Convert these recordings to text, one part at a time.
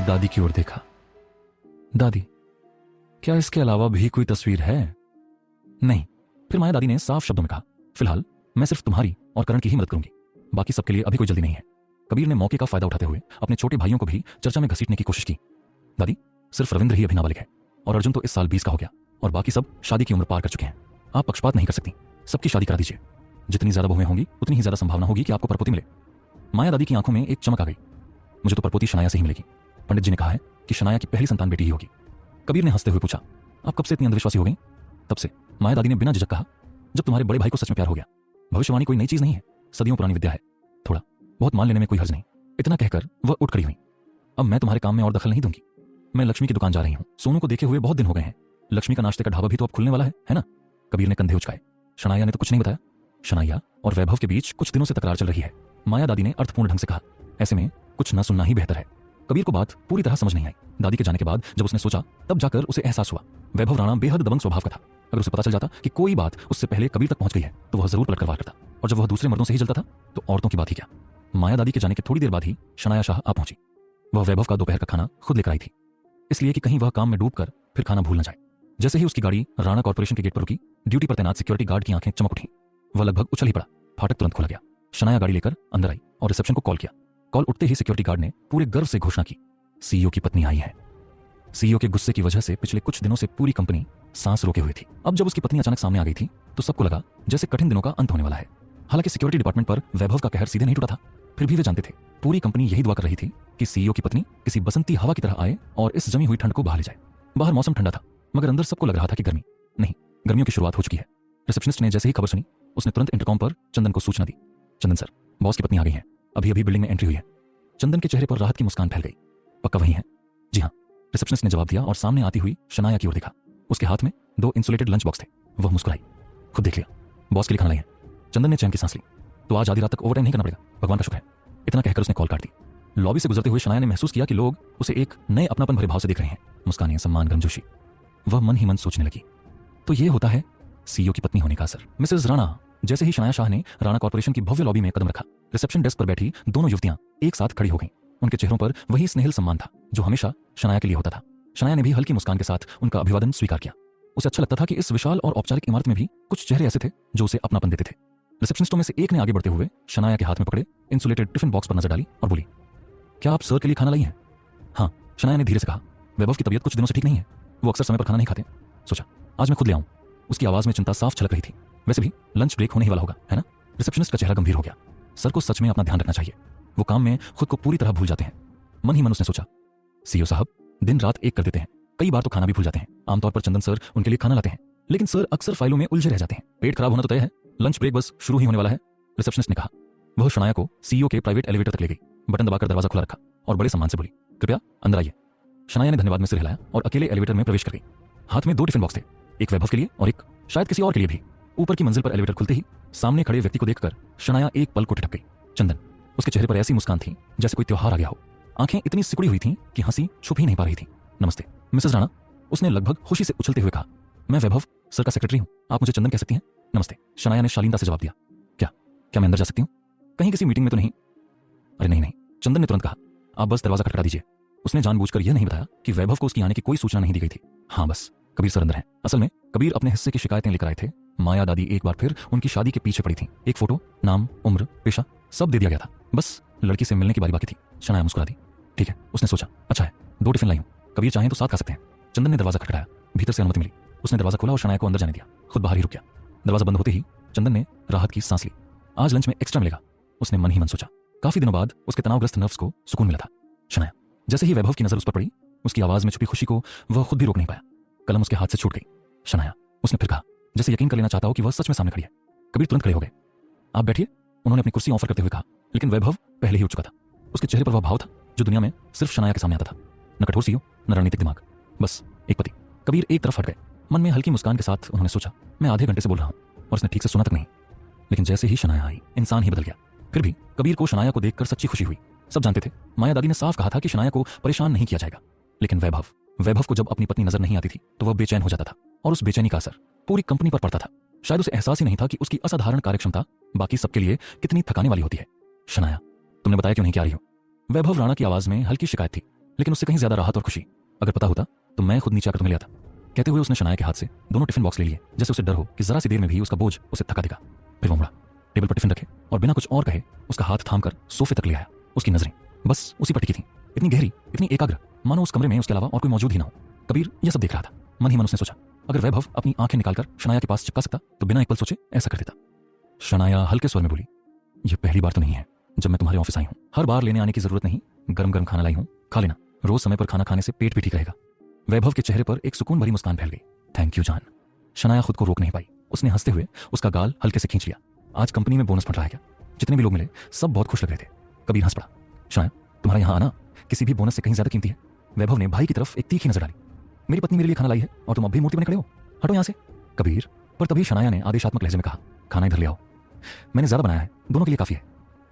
दादी की ओर देखा। दादी, क्या इसके अलावा भी कोई तस्वीर है? नहीं। फिर माया दादी ने साफ शब्दों में कहा, फिलहाल मैं सिर्फ तुम्हारी और करण की ही मदद करूंगी, बाकी सबके लिए अभी कोई जल्दी नहीं है। कबीर ने मौके का फायदा उठाते हुए अपने छोटे भाइयों को भी चर्चा में घसीटने की कोशिश की। दादी, सिर्फ रविंद्र ही अभी नाबालिग है और अर्जुन तो इस साल 20 का हो गया और बाकी सब शादी की उम्र पार कर चुके हैं। आप पक्षपात नहीं कर सकती, सबकी शादी करा दीजिए। जितनी ज्यादा बहुएं होंगी उतनी ही ज्यादा संभावना होगी कि आपको परपोती मिले। माया दादी की आंखों में एक चमक आ गई। मुझे तो परपोती शनाया से ही मिलेगी। पंडित जी ने कहा है कि शनाया की पहली संतान बेटी ही होगी। कबीर ने हंसते हुए पूछा, आप कब से इतनी अंधविश्वासी हो गई? तब से, माया दादी ने बिना झिझक कहा, जब तुम्हारे बड़े भाई को सच में प्यार हो गया। भविष्यवाणी कोई नई चीज नहीं है, सदियों पुरानी विद्या है। थोड़ा बहुत मान लेने में कोई हर्ज नहीं। इतना कहकर वह उठ खड़ी हुई। अब मैं तुम्हारे काम में और दखल नहीं दूंगी। मैं लक्ष्मी की दुकान जा रही हूँ। सोनू को देखे हुए बहुत दिन हो गए हैं। लक्ष्मी का नाश्ते का ढाबा भी तो अब खुलने वाला है ना? कबीर ने कंधे उचकाए। शनाया ने तो कुछ नहीं बताया। शनाया और वैभव के बीच कुछ दिनों से तकरार चल रही है, माया दादी ने अर्थपूर्ण ढंग से कहा। ऐसे में कुछ न सुनना ही बेहतर है। कबीर को बात पूरी तरह समझ नहीं आई। दादी के जाने के बाद जब उसने सोचा, तब जाकर उसे एहसास हुआ वैभव राणा बेहद दबंग स्वभाव का था। अगर उसे पता चल जाता कि कोई बात उससे पहले कबीर तक पहुंच गई है तो वह जरूर पलटकर वार करता, और जब वह दूसरे मर्दों से ही जलता था तो औरतों की बात ही क्या। माया दादी के जाने के थोड़ी देर बाद ही शनाया शाह आ पहुंची। वह वैभव का दोपहर का खाना खुद लेकर आई थी, इसलिए कि कहीं वह काम में डूबकर फिर खाना भूल न जाए। जैसे ही उसकी गाड़ी राणा कॉर्पोरेशन के गेट पर रुकी, ड्यूटी पर तैनात सिक्योरिटी गार्ड की आंखें चमक उठी। वह लगभग उछल ही पड़ा। फाटक तुरंत खोला गया। शनाया गाड़ी लेकर अंदर आई और रिसेप्शन को कॉल किया। कॉल उठते ही सिक्योरिटी गार्ड ने पूरे गर्व से घोषणा की, सीईओ की पत्नी आई है। सीईओ के गुस्से की वजह से पिछले कुछ दिनों से पूरी कंपनी सांस रोके हुई थी। अब जब उसकी पत्नी अचानक सामने आ गई थी तो सबको लगा जैसे कठिन दिनों का अंत होने वाला है। हालांकि सिक्योरिटी डिपार्टमेंट पर वैभव का कहर सीधे नहीं टूटा था, फिर भी वे जानते थे पूरी कंपनी यही दुआ कर रही थी कि सीईओ की पत्नी किसी बसंती हवा की तरह आए और इस जमी हुई ठंड को बहा ले जाए। बाहर मौसम ठंडा था, मगर अंदर सबको लग रहा था कि गर्मी नहीं, गर्मियों की शुरुआत हो चुकी है। रिसेप्शनिस्ट ने जैसे ही खबर सुनी, उसने तुरंत इंटरकॉम पर चंदन को सूचना दी। चंदन सर, बॉस की पत्नी आ गई है, अभी अभी बिल्डिंग में एंट्री हुई है। चंदन के चेहरे पर राहत की मुस्कान फैल गई। पक्का वही है? जी हाँ, रिसेप्शनिस्ट ने जवाब दिया और सामने आती हुई शनाया की ओर देखा। उसके हाथ में 2 इंसुलेटेड लंच बॉक्स थे। वह मुस्कुराई। खुद देख लिया, बॉस के लिए खाना लाई है। चंदन ने चैन की सांस ली। तो आज आधी रात तक ओवरटाइम नहीं करना पड़ेगा, भगवान का शुक्र है। इतना कहकर उसने कॉल काट दी। लॉबी से गुजरते हुए शनाया ने महसूस किया कि लोग उसे एक नए अपनापन भरे भाव से देख रहे हैं। मुस्कानें, सम्मान, गर्मजोशी। वह मन ही मन सोचने लगी, तो ये होता है सीईओ की पत्नी होने का असर। मिसेज राणा। जैसे ही शनाया शाह ने राणा कॉर्पोरेशन की भव्य लॉबी में कदम रखा, रिसेप्शन डेस्क पर बैठी दोनों युवतियां एक साथ खड़ी हो गईं। उनके चेहरों पर वही स्नेहिल सम्मान था जो हमेशा शनाया के लिए होता था। शनाया ने भी हल्की मुस्कान के साथ उनका अभिवादन स्वीकार किया। उसे अच्छा लगता था कि इस विशाल और औपचारिक इमारत में भी कुछ चेहरे ऐसे थे जो उसे अपनापन देते थे। रिसेप्शनिस्टों में से एक ने आगे बढ़ते हुए शनाया के हाथ में पकड़े इंसुलेटेड टिफिन बॉक्स पर नजर डाली और बोली, क्या आप सर के लिए खाना लाई हैं? हाँ, शनाया ने धीरे से कहा। वैभव की तबीयत कुछ दिनों से ठीक नहीं है, वो अक्सर समय पर खाना नहीं खाते। सोचा आज मैं खुद ले आऊं। उसकी आवाज में चिंता साफ झलक रही थी। वैसे भी लंच ब्रेक होने ही वाला होगा, है ना? रिसेप्शनिस्ट का चेहरा गंभीर हो गया। सर को सच में अपना ध्यान रखना चाहिए, वो काम में खुद को पूरी तरह भूल जाते हैं। मन ही मन उसने सोचा, सीईओ साहब दिन रात एक कर देते हैं, कई बार तो खाना भी भूल जाते हैं। आमतौर पर चंदन सर उनके लिए खाना लाते हैं, लेकिन सर अक्सर फाइलों में उलझे रह जाते हैं। पेट खराब होना तो तय है, लंच ब्रेक बस शुरू ही होने वाला है, रिसेप्शनिस्ट ने कहा। वह शनाया को सीईओ के प्राइवेट एलिवेटर तक ले गई, बटन दबाकर दरवाजा खुला रखा और बड़े सम्मान से बोली, कृपया अंदर आइए। शनाया ने धन्यवाद में सिर हिलाया और अकेले एलिवेटर में प्रवेश कर गई। हाथ में 2 टिफिन बॉक्स थे, एक वैभव के लिए और एक शायद किसी और के लिए भी। ऊपर की मंजिल पर एलिवेटर खुलते ही सामने खड़े व्यक्ति को देखकर शनाया एक पल को ठिठक गई। चंदन। उसके चेहरे पर ऐसी मुस्कान थी जैसे कोई त्योहार आ गया हो। आंखें इतनी सिकुड़ी हुई थीं कि हंसी छुप ही नहीं पा रही थी। नमस्ते मिसेस राणा, उसने लगभग खुशी से उछलते हुए कहा। मैं वैभव सर का सेक्रेटरी हूं, आप मुझे चंदन कह सकती हैं। नमस्ते, शनाया ने शालीनता से जवाब दिया। क्या क्या मैं अंदर जा सकती हूँ? कहीं किसी मीटिंग में तो नहीं? अरे नहीं नहीं, चंदन ने तुरंत कहा। आप बस दरवाजा खटखटा दीजिए। उसने जानबूझकर यह नहीं बताया कि वैभव को उसकी आने की कोई सूचना नहीं दी गई थी। हाँ बस, कबीर सर अंदर हैं। असल में कबीर अपने हिस्से की शिकायतें लेकर आए थे। माया दादी एक बार फिर उनकी शादी के पीछे पड़ी थी। एक फोटो, नाम, उम्र, पेशा सब दे दिया गया था, बस लड़की से मिलने की बारी बाकी थी। शनाया मुस्कुरा दी। ठीक है, उसने सोचा। अच्छा है, 2 टिफिन लाई हूं, कबीर चाहें तो साथ खा सकते हैं। चंदन ने दरवाजा खटखटाया। भीतर से अनुमति मिली। उसने दरवाजा खोला और शनाया को अंदर जाने दिया। खुद बाहर ही रुक गया। दरवाजा बंद होते ही चंदन ने राहत की सांस ली। आज लंच में एक्स्ट्रा मिलेगा, उसने मन ही मन सोचा। काफी दिनों बाद उसके तनावग्रस्त नर्व्स को सुकून मिला था। शनाया। जैसे ही वैभव की नजर उस पर पड़ी, उसकी आवाज में छुपी खुशी को वह खुद भी रोक नहीं पाया। कलम उसके हाथ से छूट गई। शनाया, उसने फिर कहा, जैसे यकीन कर लेना चाहता हो कि वह सच में सामने खड़ी है। कबीर तुरंत खड़े हो गए। आप बैठिए, उन्होंने अपनी कुर्सी ऑफर करते हुए कहा। लेकिन वैभव पहले ही उठ चुका था। उसके चेहरे पर वह भाव था जो दुनिया में सिर्फ शनाया के सामने आता था। न कठोर सीईओ, न रणनीतिक दिमाग, बस एक पति। कबीर एक तरफ हट गए। मन में हल्की मुस्कान के साथ उन्होंने सोचा, मैं आधे घंटे से बोल रहा हूं और उसने ठीक से सुना तक नहीं। लेकिन जैसे ही शनाया आई, इंसान ही बदल गया। फिर भी कबीर को शनाया को देखकर सच्ची खुशी हुई। सब जानते थे, माया दादी ने साफ कहा था कि शनाया को परेशान नहीं किया जाएगा। लेकिन वैभव को जब अपनी पत्नी नजर नहीं आती थी तो वह बेचैन हो जाता था, और उस बेचैनी का असर पूरी कंपनी पर पड़ता था। शायद उसे एहसास ही नहीं था कि उसकी असाधारण कार्यक्षमता बाकी सबके लिए कितनी थकाने वाली होती है। शनाया, तुमने बताया क्यों नहीं कि आ रही हो? वैभव राणा की आवाज में हल्की शिकायत थी। लेकिन उससे कहीं ज्यादा राहत और खुशी। अगर पता होता तो मैं खुद नीचे आकर तुम्हें ले आता। कहते हुए उसने शनाया के हाथ से दोनों टिफिन बॉक्स ले लिए, जैसे उसे डर हो कि जरा सी देर में भी उसका बोझ उसे थका देगा। फिर वो मुड़ा, टेबल पर टिफिन रखे और बिना कुछ और कहे उसका हाथ थामकर सोफे तक ले आया। उसकी नजरें बस उसी पर टिकी थीं, इतनी गहरी, इतनी एकाग्र, मानो उस कमरे में उसके अलावा और कोई मौजूद ही ना हो। कबीर यह सब देख रहा था। मन ही मन उसने सोचा, अगर वैभव अपनी आंखें निकालकर शनाया के पास चिपका सकता तो बिना एक पल सोचे ऐसा कर देता। शनाया हल्के स्वर में बोली, यह पहली बार तो नहीं है जब मैं तुम्हारे ऑफिस आई हूं। हर बार लेने आने की जरूरत नहीं, गरम गरम खाना लाई हूं, खा लेना। रोज समय पर खाना खाने से पेट भी ठीक रहेगा। वैभव के चेहरे पर एक सुकून भरी मुस्कान फैल गई। थैंक यू जान। शनाया खुद को रोक नहीं पाई। उसने हंसते हुए उसका गाल हल्के से खींच लिया। आज कंपनी में बोनस फंड रहा है क्या? जितने भी लोग मिले सब बहुत खुश लग रहे थे। कबीर हंस पड़ा। शनाया, तुम्हारा यहां आना किसी भी बोनस से कहीं ज्यादा कीमती है। वैभव ने भाई की तरफ एक तीखी नजर डाली। मेरी पत्नी मेरे लिए खाना लाई है और तुम अब भी मूर्ति बने खड़े हो, हटो यहां से। कबीर, पर तभी शनाया ने आदेशात्मक लहजे में कहा, खाना इधर ले आओ। मैंने ज्यादा बनाया है, दोनों के लिए काफी है।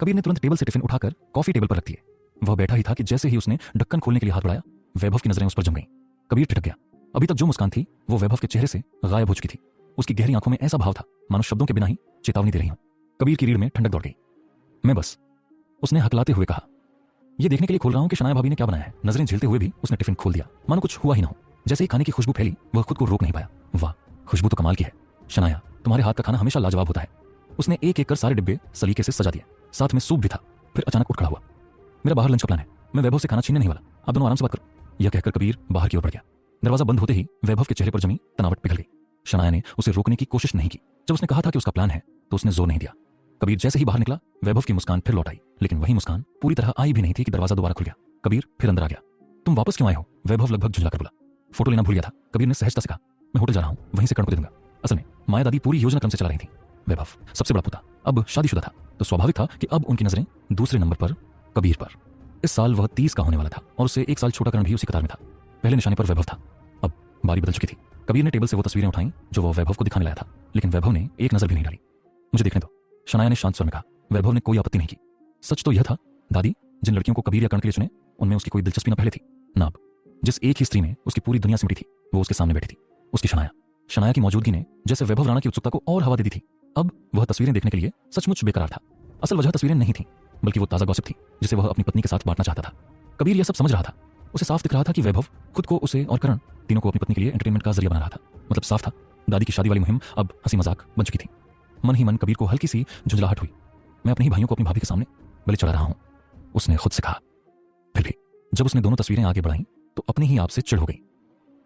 कबीर ने तुरंत टेबल से टिफिन उठाकर कॉफी टेबल पर रख दिए। वह बैठा ही था कि जैसे ही उसने ढक्कन खोलने के लिए हाथ बढ़ाया, वैभव की नजरें उस पर जम गईं। कबीर ठिठक गया। अभी तक जो मुस्कान थी वो वैभव के चेहरे से गायब हो चुकी थी। उसकी गहरी आंखों में ऐसा भाव था मानो शब्दों के बिना ही चेतावनी दे रही हूं। कबीर की रीढ़ में ठंडक दौड़ गई। मैं बस, उसने हकलाते हुए कहा, यह देखने के लिए खोल रहा हूं कि शनाया भाभी ने क्या बनाया है। नजरें झेलते हुए भी उसने टिफिन खोल दिया, मानो कुछ हुआ ही ना हो। जैसे ही खाने की खुशबू फैली वह खुद को रोक नहीं पाया। वाह, खुशबू तो कमाल की है। शनाया, तुम्हारे हाथ का खाना हमेशा लाजवाब होता है। उसने एक एक कर सारे डिब्बे सलीके से सजा दिए, साथ में सूप भी था। फिर अचानक उठ खड़ा हुआ। मेरा बाहर लंच का प्लान है, मैं वैभव से खाना छीनने नहीं वाला, आप दोनों आराम से बात करो। यह कहकर कबीर बाहर की ओर बढ़ गया। दरवाजा बंद होते ही वैभव के चेहरे पर जमी तनावट पिघल गई। शनाया ने उसे रोकने की कोशिश नहीं की। जब उसने कहा था कि उसका प्लान है तो उसने जोर नहीं दिया। कबीर जैसे ही बाहर निकला, वैभव की मुस्कान फिर लौट आई, लेकिन वही मुस्कान पूरी तरह आई भी नहीं थी कि दरवाजा दोबारा खुल गया। कबीर फिर अंदर आ गया। तुम वापस क्यों आए हो? वैभव लगभग झुंझलाकर बोला। फोटो लेना भूल गया था, कबीर ने सहजता से कहा। मैं होटल जा रहा हूं, वहीं से कर्ण को दे दूंगा। असल में माया दादी पूरी योजना क्रम से चला रही थी। वैभव सबसे बड़ा पुता, अब शादीशुदा था, तो स्वाभाविक था कि अब उनकी नजरें दूसरे नंबर पर कबीर पर। इस साल वह 30 का होने वाला था और उससे एक साल छोटा कर्ण भी उसी कतार में था। पहले निशाने पर वैभव था, अब बारी बदल चुकी थी। कबीर ने टेबल से वो तस्वीरें उठाई जो वह वैभव को दिखाने लाया था, लेकिन वैभव ने एक नजर भी नहीं डाली। मुझे देखने दो, शनाया ने शांत स्वर में कहा। वैभव ने कोई आपत्ति नहीं की। सच तो यह था, दादी जिन लड़कियों को कबीर या कर्ण के लिए चुने उनमें उसकी कोई दिलचस्पी न पहले थी ना अब। जिस एक ही स्त्री में उसकी पूरी दुनिया सिमटी थी वो उसके सामने बैठी थी, उसकी शनाया। शनाया की मौजूदगी ने जैसे वैभव राणा की उत्सुकता को और हवा दे दी थी। अब वह तस्वीरें देखने के लिए सचमुच बेकरार था। असल वजह तस्वीरें नहीं थी, बल्कि वो ताजा गॉसिप थी जिसे वह अपनी पत्नी के साथ बांटना चाहता था। कबीर यह सब समझ रहा था। उसे साफ दिख रहा था कि वैभव खुद को, उसे और करण तीनों को अपनी पत्नी के लिए एंटरटेनमेंट का जरिया बना रहा था। मतलब साफ था, दादी की शादी वाली मुहिम अब हंसी मजाक बन चुकी थी। मन ही मन कबीर को हल्की सी झुंझलाहट हुई। मैं अपने ही भाइयों को अपनी भाभी के सामने बलि चढ़ा रहा हूं, उसने खुद से कहा। फिर भी जब उसने दोनों तस्वीरें आगे बढ़ाई तो अपने ही आप से चिढ़ हो गई।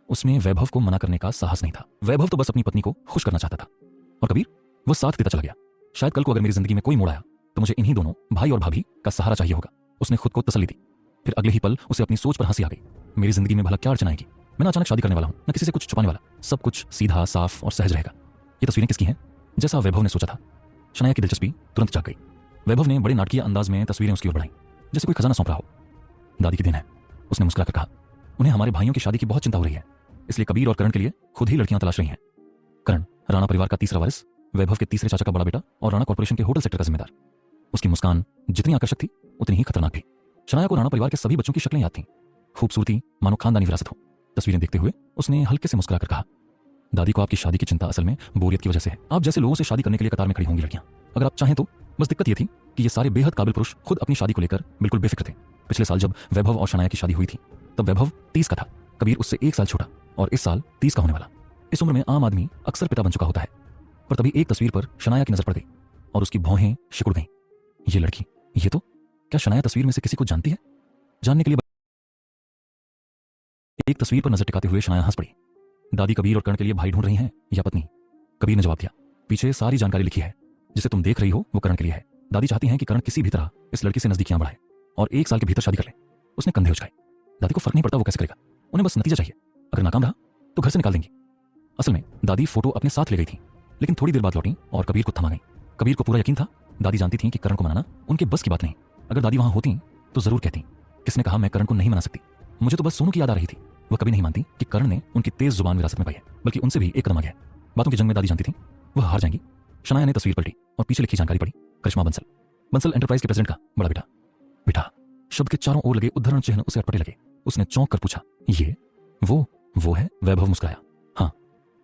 उसमें वैभव को मना करने का साहस नहीं था। वैभव तो बस अपनी पत्नी को खुश करना चाहता था, और कबीर वह साथ देता चला गया। शायद कल को अगर मेरी जिंदगी में कोई मोड़ आया तो मुझे इन्हीं दोनों भाई और भाभी का सहारा चाहिए होगा, उसने खुद को तसल्ली दी। फिर अगले ही पल उसे अपनी सोच पर हंसी आ गई। मेरी जिंदगी में भला क्या अड़चन आएगी? मैं ना अचानक शादी करने वाला हूं, न किसी से कुछ छुपाने वाला, सब कुछ सीधा साफ और सहज रहेगा। ये तस्वीरें किसकी हैं? जैसा वैभव ने सोचा था। शनाया की दिलचस्पी तुरंत जाग गई। वैभव ने बड़े नाटकीय अंदाज में तस्वीरें उसकी ओर बढ़ाई, जैसे कोई खजाना सौंप रहा हो। दादी की दिन है, उसने मुस्कुराकर कहा। उन्हें हमारे भाइयों की शादी की बहुत चिंता हो रही है, इसलिए कबीर और करण के लिए खुद ही लड़कियां तलाश रही हैं। करण राणा परिवार का तीसरा वारिस, वैभव के तीसरे चाचा का बड़ा बेटा और राणा कॉर्पोरेशन के होटल सेक्टर का जिम्मेदार। उसकी मुस्कान जितनी आकर्षक थी उतनी ही खतरनाक भी। शनाया को राणा परिवार के सभी बच्चों की शक्लें याद थीं। खूबसूरती मानो खानदानी विरासत हो। तस्वीरें देखते हुए उसने हल्के से मुस्कुराकर कहा, दादी को आपकी शादी की चिंता असल में बोरियत की वजह से है। आप जैसे लोगों से शादी करने के लिए कतार में खड़ी होंगी लड़कियां, अगर आप चाहें तो। बस दिक्कत यह थी कि ये सारे बेहद काबिल पुरुष खुद अपनी शादी को लेकर बिल्कुल बेफिक्र थे। पिछले साल जब वैभव और शनाया की शादी हुई थी तब वैभव 30 का था, कबीर उससे एक साल छोटा, और इस साल 30 का होने वाला। इस उम्र में आम आदमी अक्सर पिता बन चुका होता है। पर तभी एक तस्वीर पर शनाया की नजर पड़ गई और उसकी भौहें सिकुड़ गईं। ये लड़की, ये तो, क्या शनाया तस्वीर में से किसी को जानती है? जानने के लिए एक तस्वीर पर नजर टिकाते हुए शनाया हंस पड़ी। दादी कबीर और कर्ण के लिए भाई ढूंढ रही हैं या पत्नी? कबीर ने जवाब दिया, पीछे सारी जानकारी लिखी है, जिसे तुम देख रही हो वो कर्ण के लिए है। दादी चाहती हैं कि कर्ण किसी भी तरह इस लड़की से नजदीकियां बढ़ाए और 1 साल के भीतर शादी कर ले। उसने कंधे उचकाए। दादी को फर्क नहीं पड़ता वो कैसे करेगा, उन्हें बस नतीजा चाहिए। अगर नाकाम रहा तो घर से निकाल देंगी। असल में दादी फोटो अपने साथ ले गई थी, लेकिन थोड़ी देर बाद लौटी और कबीर को थमा गई। कबीर को पूरा यकीन था दादी जानती थी कि कर्ण को मनाना उनके बस की बात नहीं। अगर दादी वहां होती तो जरूर कहती, किसने कहा मैं कर्ण को नहीं मना सकती। मुझे तो बस सोनू की याद आ रही थी। वह कभी नहीं मानती कि कर्ण ने उनकी तेज जुबान विरासत में पाई है, बल्कि उनसे भी एक कदम आगे है। बातों की जंग में दादी जानती थी वह हार जाएंगी। शनाया ने तस्वीर पलटी और पीछे लिखी जानकारी पढ़ी। करिश्मा बंसल, बंसल एंटरप्राइज के प्रेसिडेंट का बड़ा बेटा। बेटा शब्द के चारों ओर लगे उद्धरण चिन्ह उसे अटपटे लगे। उसने चौंक कर पूछा, ये वो है? वैभव मुस्कुराया। हाँ,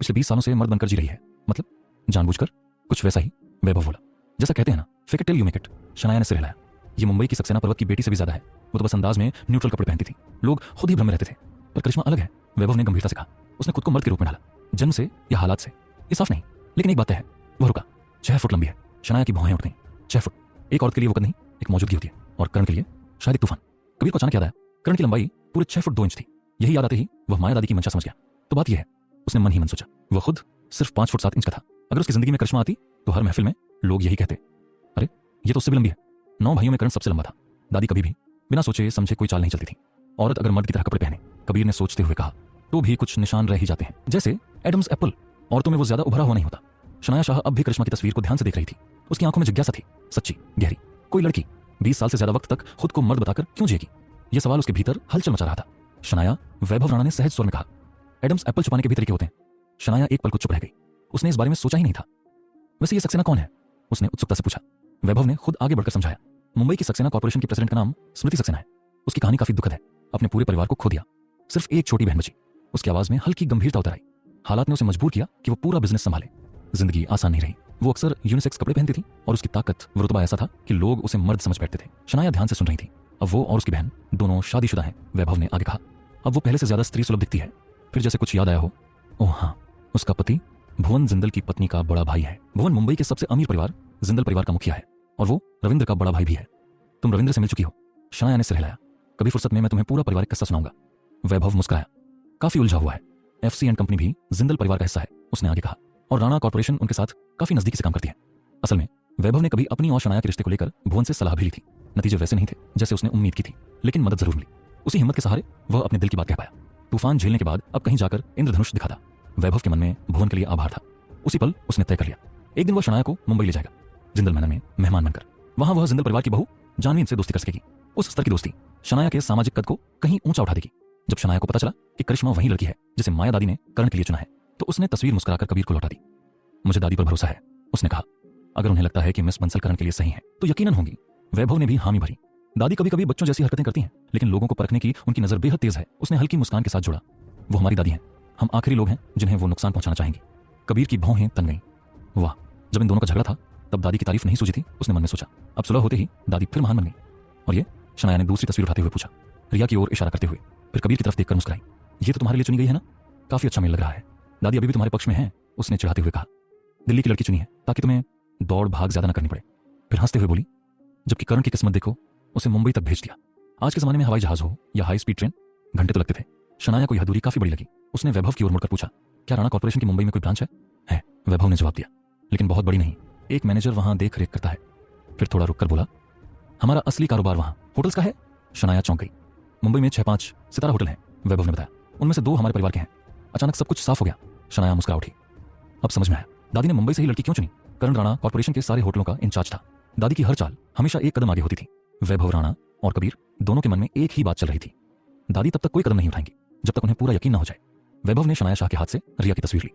पिछले 20 सालों से मर्द बनकर जी रही है। मतलब जानबूझकर? कुछ वैसा ही, वैभव बोला। जैसा कहते हैं ना, fake it till you make it. Shanaya ने सिर हिलाया। ये मुंबई की सक्सेना पर्वत की बेटी से भी ज्यादा है, वो तो बस अंदाज में न्यूट्रल कपड़े पहनती थी, लोग खुद ही भ्रम में रहते थे। पर करिश्मा अलग है, वैभव ने गंभीरता से कहा। उसने खुद को मर्द के रूप में ढाला, जन्म से या हालात से, ये साफ नहीं, लेकिन एक बात तय है। वह रुका। 6 फुट लंबी है। शनाया की भौहें उठ गईं। 6 फुट एक औरत के लिए वो कद नहीं, एक मौजूदगी होती है, और करण के लिए शायद एक तूफान। कबीर को अचानक याद आया, करण की लंबाई पूरे 6 फुट 2 इंच थी। यही याद आते ही वह माया दादी की मंशा समझ गया। तो बात यह है, उसने मन ही मन सोचा, वह खुद सिर्फ 5 फुट 7 इंच का था। अगर उसकी जिंदगी में करिश्मा आती तो हर महफिल में लोग यही कहते, अरे ये तो उससे भी लंबी है। 9 भाइयों में करण सबसे लंबा था। दादी कभी भी बिना सोचे समझे कोई चाल नहीं चलती थी। औरत अगर मर्द की तरह कपड़े पहने, कबीर ने सोचते हुए कहा, तो भी कुछ निशान रह ही जाते हैं, जैसे एडम्स एप्पल। औरतों में वो ज्यादा उभरा हुआ नहीं होता। शनाया शाह अब भी करिश्मा की तस्वीर को ध्यान से देख रही थी। उसकी आंखों में जिज्ञासा थी, सच्ची, गहरी। कोई लड़की 20 साल से ज्यादा वक्त तक खुद को मर्द बताकर क्यों जिएगी? यह सवाल उसके भीतर हलचल मचा रहा था। शनाया, वैभव राणा ने सहज स्वर में कहा, एडम्स एप्पल छुपाने के भी तरीके होते हैं। शनाया एक पल को चुप रह गई। उसने इस बारे में सोचा ही नहीं था। वैसे ये सक्सेना कौन है? उसने उत्सुकता से पूछा। वैभव ने खुद आगे बढ़कर समझाया, मुंबई की सक्सेना कॉर्पोरेशन की प्रेसिडेंट का नाम स्मृति सक्सेना है। उसकी कहानी काफी दुखद है। अपने पूरे परिवार को खो दिया, सिर्फ एक छोटी बहन बची। उसकी आवाज में हल्की गंभीरता उतर आई। हालात ने उसे मजबूर किया कि वो पूरा बिजनेस संभाले। जिंदगी आसान नहीं रही। वो अक्सर यूनिसेक्स कपड़े पहनती थी और उसकी ताकत व रुतबा ऐसा था कि लोग उसे मर्द समझ बैठते थे। शनाया ध्यान से सुन रही थी। अब वो और उसकी बहन दोनों शादीशुदा हैं। वैभव ने आगे कहा, अब वो पहले से ज्यादा स्त्री सुलभ दिखती है। फिर जैसे कुछ याद आया हो, ओह हाँ, उसका पति भुवन जिंदल की पत्नी का बड़ा भाई है। भुवन मुंबई के सबसे अमीर परिवार जिंदल परिवार का मुखिया है, और वो रविंद्र का बड़ा भाई भी है। तुम रविंद्र से मिल चुकी हो? शनाया ने सिर हिलाया। कभी फुर्सत में मैं तुम्हें पूरा पारिवारिक किस्सा सुनाऊंगा। वैभव मुस्कुराया। काफी उलझा हुआ है। FC एंड कंपनी भी जिंदल परिवार का हिस्सा है, उसने आगे कहा, और राणा कॉर्पोरेशन उनके साथ काफी नजदीकी से काम करती है। असल में वैभव ने कभी अपनी और शनाया के रिश्ते को लेकर भुवन से सलाह भी ली थी। नतीजे वैसे नहीं थे जैसे उसने उम्मीद की थी, लेकिन मदद जरूर मिली। उसी हिम्मत के सहारे वह अपने दिल की बात कह पाया। तूफान झेलने के बाद अब कहीं जाकर इंद्रधनुष दिखा था। वैभव के मन में भुवन के लिए आभार था। उसी पल उसने तय कर लिया, एक दिन वह शनाया को मुंबई ले जाएगा, जिंदल मैनर में मेहमान बनकर। वहां वह जिंदल परिवार की बहू जानवी से दोस्ती कर सकेगी। उस स्तर की दोस्ती शनाया के सामाजिक कद को कहीं ऊंचा उठा देगी। जब शनाया को पता चला कि करिश्मा वही लड़की है जिसे माया दादी ने करण के लिए चुना है, तो उसने तस्वीर मुस्कुराकर कबीर को लौटा दी। मुझे दादी पर भरोसा है, उसने कहा। अगर उन्हें लगता है कि मिस बंसल करण के लिए सही है तो यकीनन होंगी। वैभव ने भी हामी भरी। दादी कभी कभी बच्चों जैसी हरकतें करती हैं, लेकिन लोगों को परखने की उनकी नजर बेहद तेज है। उसने हल्की मुस्कान के साथ जोड़ा, वो हमारी दादी हैं। हम आखिरी लोग हैं जिन्हें वो नुकसान पहुंचाना चाहेंगी। कबीर की भौहें तन गईं। वाह, जब इन दोनों का झगड़ा था तब दादी की तारीफ नहीं सूझी थी, उसने मन में सोचा। अब सुलह होते ही दादी फिर महान बन गई। और ये? शनाया ने दूसरी तस्वीर उठाते हुए पूछा, रिया की ओर इशारा करते हुए। फिर कबीर की तरफ देखकर मुस्कुराई। ये तो तुम्हारे लिए चुनी गई है ना? काफी अच्छा मेल लग रहा है। दादी अभी भी तुम्हारे पक्ष में है, उसने चिढ़ाते हुए कहा। दिल्ली की लड़की चुनी है ताकि तुम्हें दौड़ भाग ज्यादा न करनी पड़े। फिर हंसते हुए बोली, जबकि करण की किस्मत देखो, उसे मुंबई तक भेज दिया। आज के जमाने में हवाई जहाज हो या हाई स्पीड ट्रेन, घंटे तो लगते थे। शनाया को यह दूरी काफी बड़ी लगी। उसने वैभव की ओर मुड़कर पूछा, क्या राणा कॉर्पोरेशन की मुंबई में कोई ब्रांच है? वैभव ने जवाब दिया, लेकिन बहुत बड़ी नहीं। एक मैनेजर वहां देख रेख करता है। फिर थोड़ा रुककर बोला, हमारा असली कारोबार वहां होटल्स का है। शनाया चौंक गई। मुंबई में 6-5 सितारा होटल हैं, वैभव ने बताया। उनमें से 2 हमारे परिवार के हैं। अचानक सब कुछ साफ हो गया। शनाया मुस्कुरा उठी। अब समझ में आया दादी ने मुंबई से ही लड़की क्यों चुनी। करण राणा कॉर्पोरेशन के सारे होटलों का इंचार्ज था। दादी की हर चाल हमेशा एक कदम आगे होती थी। वैभव राणा और कबीर दोनों के मन में एक ही बात चल रही थी, दादी तब तक कोई कदम नहीं उठाएंगी जब तक उन्हें पूरा यकीन न हो जाए। वैभव ने शनाया शाह के हाथ से रिया की तस्वीर ली।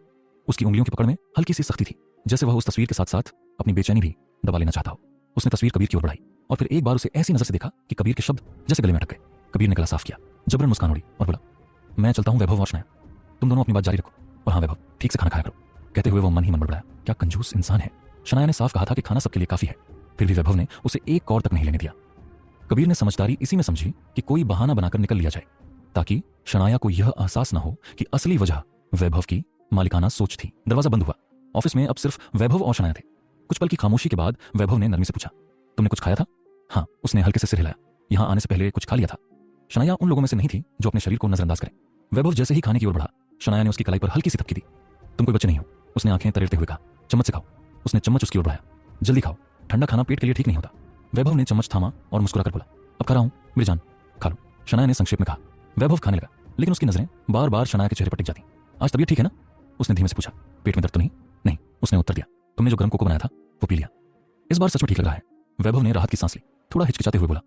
उसकी उंगलियों की पकड़ में हल्की सी सख्ती थी, जैसे वह उस तस्वीर के साथ साथ अपनी बेचैनी भी दबा लेना चाहता हो। उसने तस्वीर कबीर की ओर बढ़ाई और फिर एक बार उसे ऐसी नजर से देखा कि कबीर के शब्द जैसे गले में अटक गए। कबीर ने गला साफ किया, जबरन मुस्कान उड़ी और बोला, मैं चलता हूं वैभव और शनाया, तुम दोनों अपनी बात जारी रखो। और हाँ वैभव, ठीक से खाना खाया करो। कहते हुए वो मन ही मन बड़बड़ाया, क्या कंजूस इंसान है। शनाया ने साफ कहा था कि खाना सबके लिए काफी है, फिर भी वैभव ने उसे एक कौर तक नहीं लेने दिया। कबीर ने समझदारी इसी में समझी कि कोई बहाना बनाकर निकल लिया जाए, ताकि शनाया को यह एहसास न हो कि असली वजह वैभव की मालिकाना सोच थी। दरवाजा बंद हुआ। ऑफिस में अब सिर्फ वैभव और शनाया थे। कुछ पल की खामोशी के बाद वैभव ने नरमी से पूछा, तुमने कुछ खाया था? हाँ, उसने हल्के से सिर हिलाया। यहाँ आने से पहले कुछ खा लिया था। शनाया उन लोगों में से नहीं थी जो अपने शरीर को नजरअंदाज करें। वैभव जैसे ही खाने की ओर बढ़ा, शनाया ने उसकी कलाई पर हल्की सी थपकी दी। तुम कोई बच्चे नहीं हो, उसने आंखें तरेरते हुए कहा। चम्मच से खाओ। उसने चम्मच उसकी ओर बढ़ाया। जल्दी खाओ, ठंडा खाना पेट के लिए ठीक नहीं होता। वैभव ने चम्मच थामा और मुस्कुराकर बोला, अब खा रहा हूं मेरी जान, खा लो। शनाया ने संक्षेप में कहा। वैभव खाने लगा, लेकिन उसकी नजरें बार बार शनाया के चेहरे पर टिक जाती। आज तबीयत ठीक है ना? उसने धीमे से पूछा। पेट में दर्द तो नहीं? नहीं, उसने उत्तर दिया। तुमने जो गर्म कोको बनाया था वो पी लिया। इस बार सच में ठीक लग रहा है। वैभव ने राहत की सांस ली। थोड़ा हिचकिचाते हुए बोला,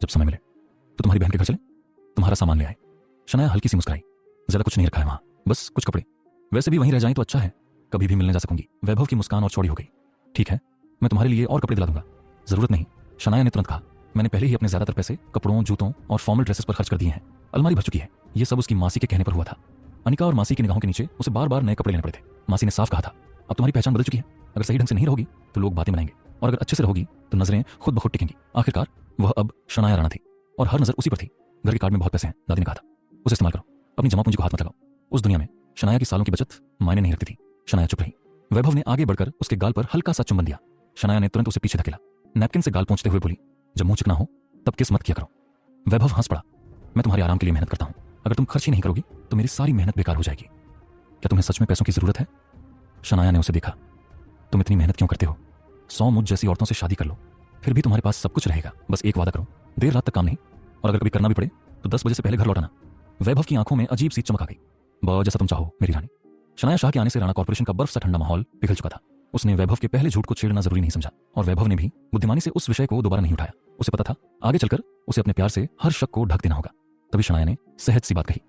जब समय मिले तो तुम्हारी बहन के घर चले, तुम्हारा सामान ले आए। शनाया हल्की सी मुस्कुराई। ज्यादा कुछ नहीं रखा है वहां, बस कुछ कपड़े। वैसे भी वहीं रह जाएं तो अच्छा है, कभी भी मिलने जा सकूंगी। वैभव की मुस्कान और चौड़ी हो गई। ठीक है, मैं तुम्हारे लिए और कपड़े दिला दूंगा। जरूरत नहीं, शनाया ने तुरंत कहा। मैंने पहले ही अपने ज्यादातर पैसे कपड़ों, जूतों और फॉर्मल ड्रेसेस पर खर्च कर दिए हैं। अलमारी भर चुकी है। ये सब उसकी मासी के कहने पर हुआ था। अनिका और मासी की निगाहों के नीचे उसे बार बार नए कपड़े लेने पड़े थे। मासी ने साफ कहा था, अब तुम्हारी पहचान बदल चुकी है। अगर सही ढंग से नहीं रहोगी तो लोग बातें बनाएंगे, और अगर अच्छे से रहोगी तो नजरें खुद ब खुद टिकेंगी। आखिरकार वह अब शनाया राणा थी। और हर नजर उसी पर थी। घर के कार्ड में बहुत पैसे हैं, दादी ने कहा था, उसे इस्तेमाल करो, अपनी जमा पूंजी को हाथ मत लगाओ। उस दुनिया में शनाया की सालों की बचत मायने नहीं रखती थी। शनाया चुप रही। वैभव ने आगे बढ़कर उसके गाल पर हल्का सा चुंबन दिया। शनाया ने तुरंत उसे पीछे धकेला। नैपकिन से गाल पोंछते हुए बोली, जब मुंह चिकना हो तब किस मत किया करो। वैभव हंस पड़ा। मैं तुम्हारे आराम के लिए मेहनत करता हूं, अगर तुम खर्च ही नहीं करोगी तो मेरी सारी मेहनत बेकार हो जाएगी। क्या तुम्हें सच में पैसों की जरूरत है? शनाया ने उसे देखा। तुम इतनी मेहनत क्यों करते हो? 100 मुझ जैसी औरतों से शादी कर लो, फिर भी तुम्हारे पास सब कुछ रहेगा। बस एक वादा करो, देर रात तक काम नहीं, और अगर कभी करना भी पड़े तो 10 बजे से पहले घर लौटाना। वैभव की आंखों में अजीब सी चमक आ गई। जैसा तुम चाहो मेरी रानी। शनाया शाह के आने से राणा कॉर्पोरेशन का बर्फ सा ठंडा माहौल पिघल चुका था। उसने वैभव के पहले झूठ को छेड़ना जरूरी नहीं समझा, और वैभव ने भी बुद्धिमानी से उस विषय को दोबारा नहीं उठाया। उसे पता था आगे चलकर उसे अपने प्यार से हर शक को ढक देना होगा। तभी शनाया ने सहज सी बात कही,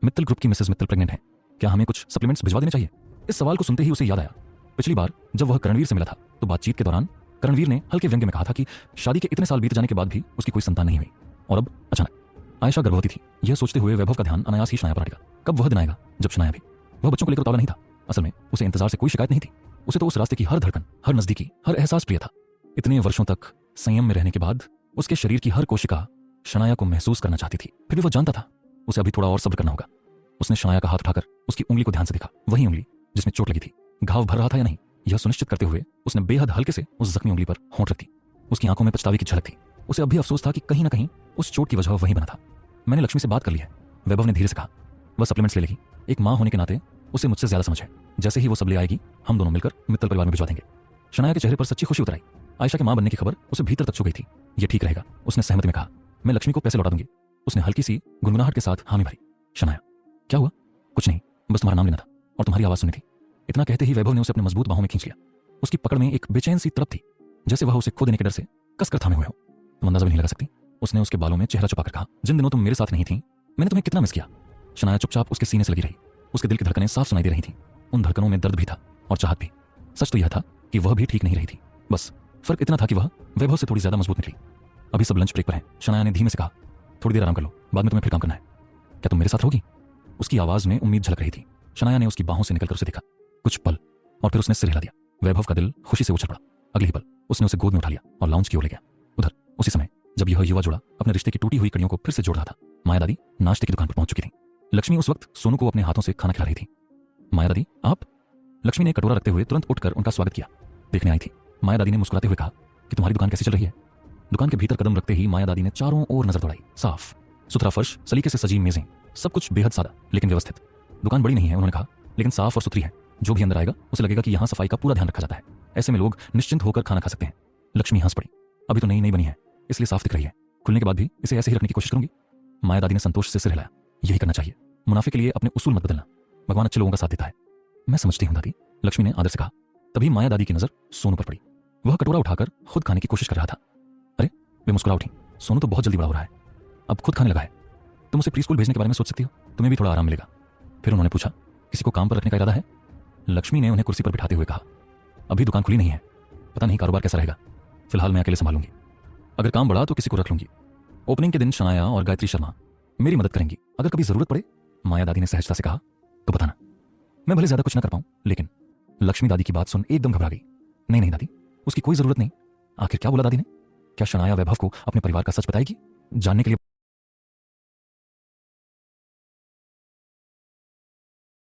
मित्तल ग्रुप की मिसेस मित्तल प्रेग्नेंट है, क्या हमें कुछ सप्लीमेंट्स भिजवा देने चाहिए? इस सवाल को सुनते ही उसे याद आया, पिछली बार जब वह करणवीर से मिला था तो बातचीत के दौरान करणवीर ने हल्के व्यंग्य में कहा था कि शादी के इतने साल बीत जाने के बाद भी उसकी कोई संतान नहीं हुई, और अब अचानक आयशा गर्भवती थी। यह सोचते हुए वैभव का ध्यान अनायास ही शनाया पर हटेगा। कब वह दिन आएगा जब शनाया भी? वह बच्चों को लेकर उतावला नहीं था। असल में उसे इंतजार से कोई शिकायत नहीं थी। उसे तो उस रास्ते की हर धड़कन, हर नजदीकी, हर एहसास प्रिय था। इतने वर्षों तक संयम में रहने के बाद उसके शरीर की हर कोशिका शनाया को महसूस करना चाहती थी। फिर भी वह जानता था उसे अभी थोड़ा और सब्र करना होगा। उसने शनाया का हाथ उठाकर उसकी उंगली को ध्यान से देखा, वही उंगली जिसमें चोट लगी थी। घाव भर रहा था या नहीं, यह सुनिश्चित करते हुए उसने बेहद हल्के से उस जख्मी उंगली पर होंठ रख दी। उसकी आंखों में पछतावे की झलक थी। उसे अब भी अफसोस था कि कहीं ना कहीं उस चोट की वजह वही बना था। मैंने लक्ष्मी से बात कर ली है, वैभव ने धीरे से कहा। वह सप्लीमेंट्स ले लेगी, एक मां होने के नाते उसे मुझसे ज्यादा समझ है। जैसे ही वो सब ले आएगी हम दोनों मिलकर मित्तल परिवार में भिजवा देंगे। शनाया के चेहरे पर सच्ची खुशी उतर आई। आयशा के मां बनने की खबर उसे भीतर तक छू गई थी। यह ठीक रहेगा, उसने सहमति में कहा। मैं लक्ष्मी को पैसे लौटा दूंगी। उसने हल्की सी गुनगुनाहट के साथ हामी भरी। शनाया, क्या हुआ? कुछ नहीं, बस तुम्हारा नाम लेना था और तुम्हारी आवाज सुनी थी। इतना कहते ही वैभव ने उसे अपने मजबूत बाहों में खींच लिया। उसकी पकड़ में एक बेचैन सी तड़प थी, जैसे वह उसे खो देने के डर से कसकर थामे हुए हो। तुम अंदाजा भी नहीं लगा सकती, उसने उसके बालों में चेहरा छुपाकर कहा। जिन दिनों तुम मेरे साथ नहीं थी मैंने तुम्हें कितना मिस किया। शनाया चुपचाप उसके सीने से लगी रही। उसके दिल की धड़कनें साफ सुनाई दे रही थीं। उन धड़कनों में दर्द भी था और चाहत भी। सच तो यह था कि वह भी ठीक नहीं रही थी, बस फर्क इतना था कि वह वैभव से थोड़ी ज्यादा मजबूत निकली। अभी सब लंच ब्रेक पर हैं, शनाया ने धीमे से कहा। थोड़ी देर आराम कर लो, बाद में तुम्हें फिर काम करना है। क्या तुम मेरे साथ रहोगी? उसकी आवाज में उम्मीद झलक रही थी। शनाया ने उसकी बाहों से निकलकर उसे देखा कुछ पल, और फिर उसने सिर हिला दिया। वैभव का दिल खुशी से उछल पड़ा। अगले ही पल उसने उसे गोद में उठा लिया और लाउंज की ओर ले गया। उधर उसी समय जब यह युवा जोड़ा अपने रिश्ते की टूटी हुई कड़ियों को फिर से जोड़ रहा था, माया दादी नाश्ते की दुकान पर पहुंच चुकी थी। लक्ष्मी उस वक्त सोनू को अपने हाथों से खाना खिला रही थी। माया दादी, आप? लक्ष्मी ने कटोरा रखते हुए तुरंत उठकर उनका स्वागत किया। देखने आई थी। माया दादी ने मुस्कुराते हुए कहा कि तुम्हारी दुकान कैसी चल रही है? दुकान के भीतर कदम रखते ही माया दादी ने चारों ओर नजर दौड़ाई। साफ सुथरा फर्श, सलीके से सजी मेजें, सब कुछ बेहद सादा लेकिन व्यवस्थित। दुकान बड़ी नहीं है उन्होंने कहा, लेकिन साफ और सुथरी है। जो भी अंदर आएगा उसे लगेगा कि यहाँ सफाई का पूरा ध्यान रखा जाता है। ऐसे में लोग निश्चिंत होकर खाना खा सकते हैं। लक्ष्मी हंस पड़ी। अभी तो नई नई बनी है इसलिए साफ दिख रही है, खुलने के बाद भी इसे ऐसे ही रखने की कोशिश करूंगी। माया दादी ने संतोष से सिर हिलाया। यही करना चाहिए, मुनाफे के लिए अपने उसूल मत बदलना। भगवान अच्छे लोगों का साथ देता है। मैं समझती हूं दादी, लक्ष्मी ने आदर से कहा। तभी माया दादी की नजर सोनू पर पड़ी। वह कटोरा उठाकर खुद खाने की कोशिश कर रहा था। अरे, वे मुस्कुरा उठी। सोनू तो बहुत जल्दी बड़ा हो रहा है, अब खुद खाने लगा है। तुम उसे प्री स्कूल भेजने के बारे में सोच सकती हो, तुम्हें भी थोड़ा आराम मिलेगा। फिर उन्होंने पूछा, किसी को काम पर रखने का इरादा है? लक्ष्मी ने उन्हें कुर्सी पर बिठाते हुए कहा, अभी दुकान खुली नहीं है, पता नहीं कारोबार कैसा रहेगा। फिलहाल मैं अकेले संभालूंगी, अगर काम बढ़ा तो किसी को रख लूंगी। ओपनिंग के दिन शनाया और गायत्री शर्मा मेरी मदद करेंगी। अगर कभी जरूरत पड़े, माया दादी ने सहजता से कहा, तो बताना। मैं भले ज्यादा कुछ ना कर पाऊं, लेकिन लक्ष्मी दादी की बात सुन एकदम घबरा गई। नहीं नहीं दादी, उसकी कोई जरूरत नहीं। आखिर क्या बोला दादी ने? क्या शनाया वैभव को अपने परिवार का सच बताएगी? जानने के लिए